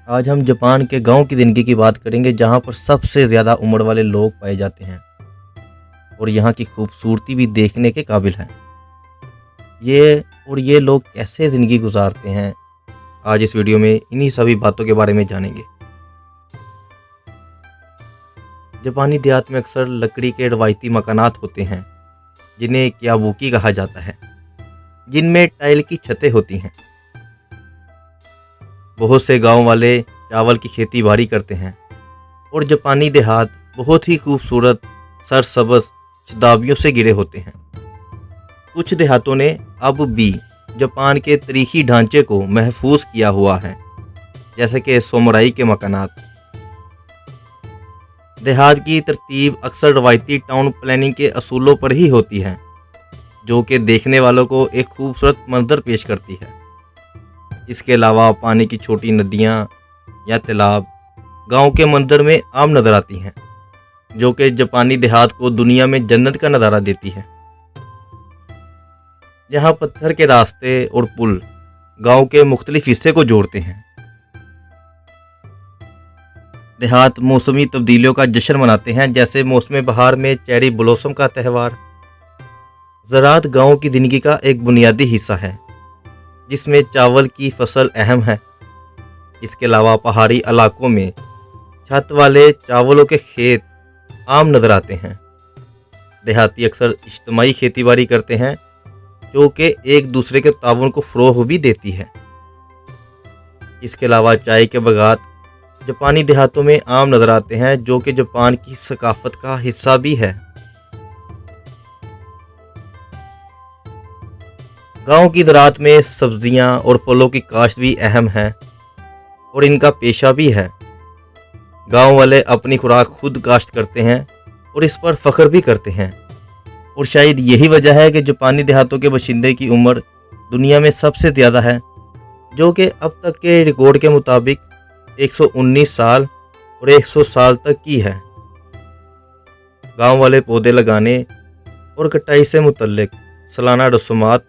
आज हम जापान के गांव की ज़िंदगी की बात करेंगे, जहां पर सबसे ज़्यादा उम्र वाले लोग पाए जाते हैं और यहाँ की खूबसूरती भी देखने के काबिल है। ये लोग कैसे ज़िंदगी गुजारते हैं, आज इस वीडियो में इन्हीं सभी बातों के बारे में जानेंगे। जापानी देहात में अक्सर लकड़ी के रवायती मकानात होते हैं, जिन्हें क्याबुकी कहा जाता है, जिनमें टाइल की छतें होती हैं। बहुत से गांव वाले चावल की खेती बाड़ी करते हैं और जापानी देहात बहुत ही खूबसूरत सरसब्ज शताब्दियों से घिरे होते हैं। कुछ देहातों ने अब भी जापान के तारीखी ढांचे को महफूज किया हुआ है, जैसे कि सोमराई के मकानात। देहात की तरतीब अक्सर रवायती टाउन प्लानिंग के असूलों पर ही होती है, जो कि देखने वालों को एक खूबसूरत मंजर पेश करती है। इसके अलावा पानी की छोटी नदियाँ या तालाब गांव के मंजर में आम नजर आती हैं, जो कि जापानी देहात को दुनिया में जन्नत का नज़ारा देती है। यहाँ पत्थर के रास्ते और पुल गांव के मुख्तलिफ हिस्से को जोड़ते हैं। देहात मौसमी तब्दीलियों का जश्न मनाते हैं, जैसे मौसम बहार में चेरी ब्लॉसम का त्यौहार। ज़राअत गांव की ज़िंदगी का एक बुनियादी हिस्सा है, जिसमें चावल की फसल अहम है। इसके अलावा पहाड़ी इलाकों में छत वाले चावलों के खेत आम नज़र आते हैं। देहाती अक्सर इज्तिमाई खेतीबाड़ी करते हैं, जो कि एक दूसरे के ताउन को फ़रोग़ भी देती है। इसके अलावा चाय के बागात जापानी देहातों में आम नज़र आते हैं, जो कि जापान की सकाफ़त का हिस्सा भी है। गांव की ज़राअत में सब्जियां और फलों की काश्त भी अहम है और इनका पेशा भी है। गांव वाले अपनी खुराक खुद काश्त करते हैं और इस पर फ़ख्र भी करते हैं, और शायद यही वजह है कि जापानी देहातों के बाशिंदे की उम्र दुनिया में सबसे ज़्यादा है, जो कि अब तक के रिकॉर्ड के मुताबिक 119 साल और 100 साल तक की है। गांव वाले पौधे लगाने और कटाई से मुतल्लिक सालाना रसूमात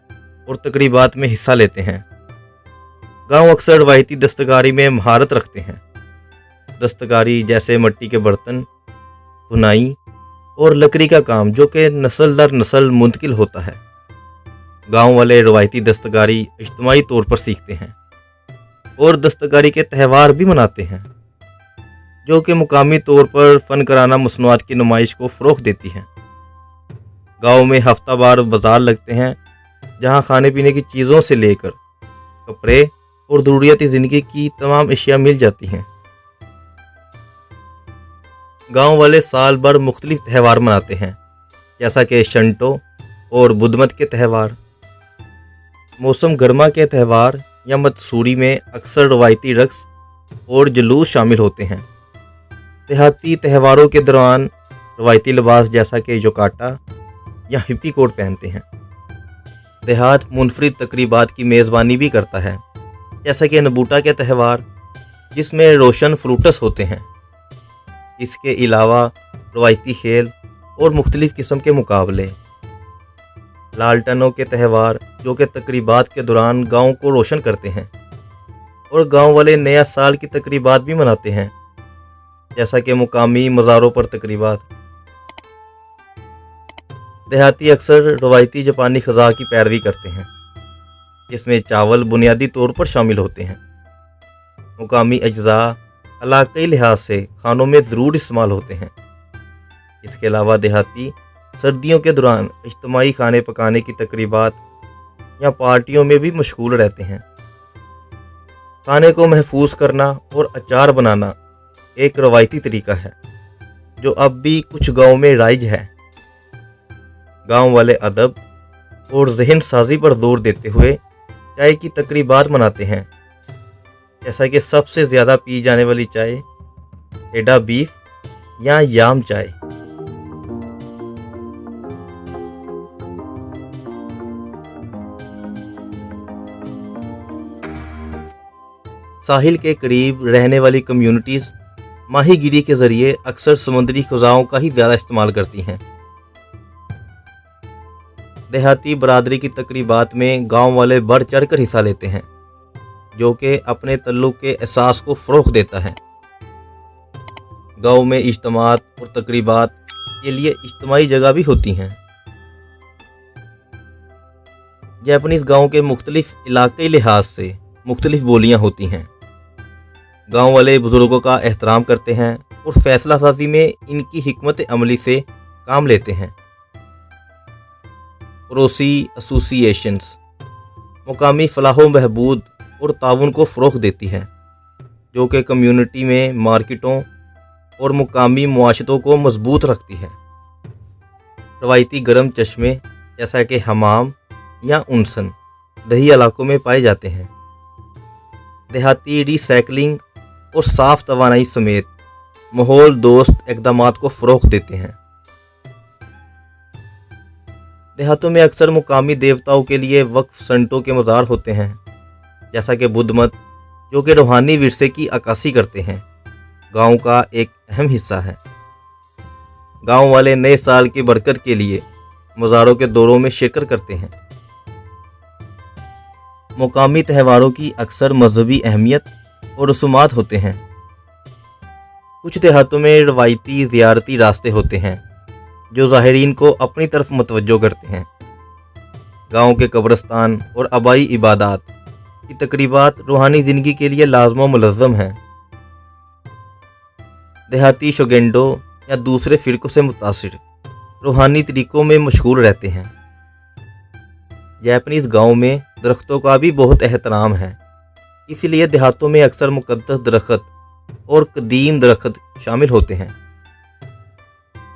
और तकरीबात में हिस्सा लेते हैं। गांव अक्सर रवायती दस्तकारी में महारत रखते हैं। दस्तकारी जैसे मिट्टी के बर्तन, बुनाई और लकड़ी का काम, जो कि नस्ल दर नस्ल मुंतकिल होता है। गांव वाले रवायती दस्तकारी इज्तिमाई तौर पर सीखते हैं और दस्तकारी के त्यौहार भी मनाते हैं, जो कि मुकामी तौर पर फ़नकाराना मसनूआत की नुमाइश को फ़रोग़ देती है। गांव में हफ्तावार बाज़ार लगते हैं, जहां खाने पीने की चीज़ों से लेकर कपड़े और ज़रूरियाती ज़िंदगी की तमाम अशिया मिल जाती हैं। गांव वाले साल भर मुख्तलिफ त्यौहार मनाते हैं, जैसा कि शंटो और बुद्धमत के त्यौहार। मौसम गर्मा के त्यौहार या मत्सूरी में अक्सर रवायती रक़्स और जुलूस शामिल होते हैं। देहाती त्यौहारों के दौरान रवायती लिबास जैसा कि योकाटा या हिप्पी कोट पहनते हैं। देहात मुनफरिद तकरीबात की मेज़बानी भी करता है, जैसा कि नबूटा के त्यौहार, जिसमें रोशन फ्रूटस होते हैं। इसके अलावा रवायती खेल और मुख्तलिफ़ किस्म के मुकाबले। लालटनों के त्यौहार, जो कि तकरीबात के दौरान गांव को रोशन करते हैं, और गांव वाले नया साल की तकरीबात भी मनाते हैं, जैसा कि मुकामी मज़ारों पर तकरीबात। देहाती अक्सर रवायती जापानी ख़ज़ा की पैरवी करते हैं, जिसमें चावल बुनियादी तौर पर शामिल होते हैं। मुकामी अज्जा इलाक़ाई लिहाज से खानों में ज़रूर इस्तेमाल होते हैं। इसके अलावा देहाती सर्दियों के दौरान इज्तिमाई खाने पकाने की तकरीबात या पार्टियों में भी मशगूल रहते हैं। खाने को महफूज करना और अचार बनाना एक रवायती तरीका है, जो अब भी कुछ गाँव में राइज है। गांव वाले अदब और जहन साजी पर जोर देते हुए चाय की तकरीबात मनाते हैं, जैसा कि सबसे ज़्यादा पी जाने वाली चाय एडा बीफ या याम चाय। साहिल के करीब रहने वाली कम्युनिटीज़ माहीगीरी के ज़रिए अक्सर समुद्री ग़िज़ाओं का ही ज़्यादा इस्तेमाल करती हैं। देहाती बरादरी की तकरीबात में गांव वाले बढ़ चढ़ कर हिस्सा लेते हैं, जो कि अपने तल्लुक़ के एहसास को फ़रोग़ देता है। गाँव में इज्तिमात और तकरीबात के लिए इज्तिमाई जगह भी होती हैं। जैपनीज़ गाँव के मुख्तलिफ़ इलाक़ाई लिहाज से मुख्तलिफ़ बोलियाँ होती हैं। गाँव वाले बुज़ुर्गों का एहतराम करते हैं और फ़ैसला साज़ी में इनकी हिकमत अमली से काम लेते हैं। पड़ोसी एसोसिएशंस मुकामी फ़लाह व बहबूद और ताउन को फ़रोग़ देती है, जो कि कम्युनिटी में मार्केटों और मुकामी मुआशरों को मजबूत रखती है। रवायती गर्म चश्मे जैसा कि हमाम या उनसन दही इलाकों में पाए जाते हैं। देहाती रिसाइकलिंग और साफ़ तवानाई समेत माहौल दोस्त इक़दामात को फ़रोग़ देते हैं। देहातों में अक्सर मुकामी देवताओं के लिए वक्फ संतों के मज़ार होते हैं, जैसा कि बुद्ध मत, जो कि रूहानी विरसे की अक्कासी करते हैं, गांव का एक अहम हिस्सा है। गांव वाले नए साल की बरकत के लिए मज़ारों के दौरों में शिरकत करते हैं। मुकामी त्योहारों की अक्सर मजहबी अहमियत और रसूमात होते हैं। कुछ देहातों में रवायती ज़ियारती रास्ते होते हैं जो ज़ाहिरीन को अपनी तरफ मतवज्जो करते हैं। गांव के कब्रिस्तान और आबाई इबादात की तकरीबात रूहानी ज़िंदगी के लिए लाज़िम व मुलज़्ज़म हैं। देहाती शोगेंडो या दूसरे फ़िरक़ों से मुतासिर रूहानी तरीक़ों में मशहूर रहते हैं। जैपनीज़ गांव में दरख्तों का भी बहुत एहतराम है, इसलिए देहातों में अक्सर मुक़द्दस दरख्त और कदीम दरख्त शामिल होते हैं।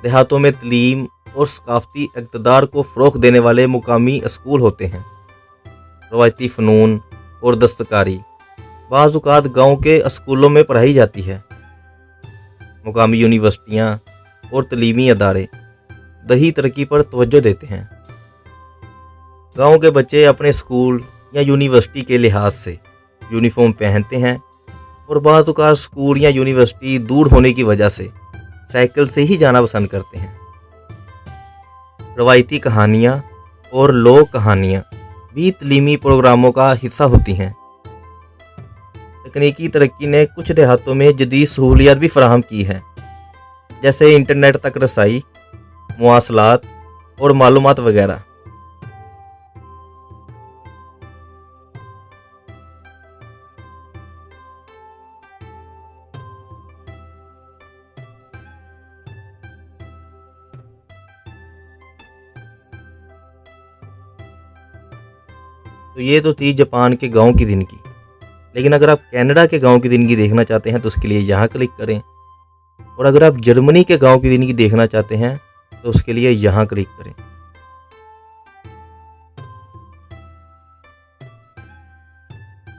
देहातों में तलीम और सकाफ़ती इक़्तिदार को फ़रोग़ देने वाले मुकामी स्कूल होते हैं। रवायती फ़नून और दस्तकारी बाज़ औक़ात गाँव के स्कूलों में पढ़ाई जाती है। मुकामी यूनिवर्सिटियाँ और तलीमी अदारे दही तरक्की पर तवज्जो देते हैं। गाँव के बच्चे अपने स्कूल या यूनिवर्सिटी के लिहाज से यूनिफ़ॉर्म पहनते हैं और बाज़ औक़ात स्कूल या यूनिवर्सिटी दूर होने की वजह से साइकिल से ही जाना पसंद करते हैं। रवायती कहानियाँ और लोक कहानियाँ भी तलीमी प्रोग्रामों का हिस्सा होती हैं। तकनीकी तरक्की ने कुछ देहातों में जदीद सहूलियत भी फराहम की है, जैसे इंटरनेट तक रसाई, मुवासलात और मालूमात वगैरह। तो ये तो थी जापान के गांव की ज़िंदगी। लेकिन अगर आप कनाडा के गांव की ज़िंदगी देखना चाहते हैं तो उसके लिए यहाँ क्लिक करें, और अगर आप जर्मनी के गांव की ज़िंदगी देखना चाहते हैं तो उसके लिए यहाँ क्लिक करें।